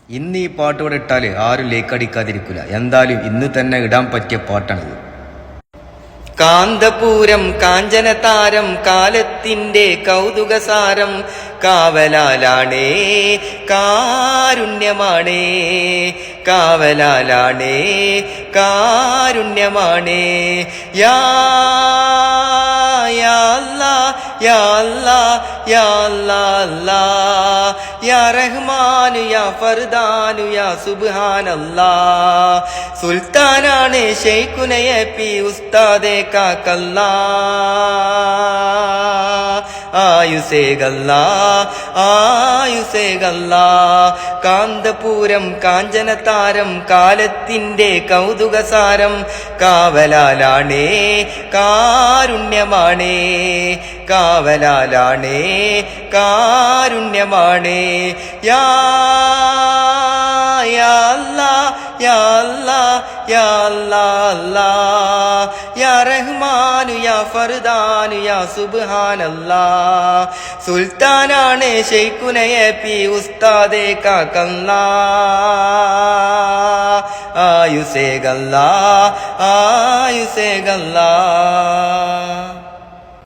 ഇന്ന് ഈ പാട്ട് ഇവിടെ ഇട്ടാൽ ആരും ലേക്കടിക്കാതിരിക്കില്ല. എന്തായാലും ഇന്ന് തന്നെ ഇടാൻ പറ്റിയ പാട്ടാണിത്. കാന്തപൂരം കാഞ്ചനതാരം കാലത്തിന്റെ കൗതുകസാരം കാവലാലാണേ കാരുണ്യമാണേ കാവലാലാണേ കാരുണ്യമാണേ യാ യാ അല്ലാ യാ അല്ലാ അല്ലാ യാ റഹ്മാനു യാ ഫർദാനു യാ സുബ്ഹാനല്ലാ. സുൽത്താനാണ് ശൈഖുനയെ പി ഉസ്താദെ കാക്കല്ലാ ആയുസേകല്ലാ ആയുസേകല്ലാ. കാന്തപൂരം കാഞ്ചനതാരം കാലത്തിന്റെ കൗതുകസാരം കാവലാലാണേ കാരുണ്യമാണേ കാവലാലാണേ കാരുണ്യമാണേ യാ അല്ലാ യാ അല്ലാ യാ അല്ലാ അല്ലാ യാ റഹ്മാനു യാ ഫർദാനു യാ സുബ്ഹാനല്ലാ. സുൽത്താനാണ് ശൈഖുനയെ പി ഉസ്താദെ കാക്കല്ലാ ആയുസേകല്ലാ ആയുസേകല്ലാ.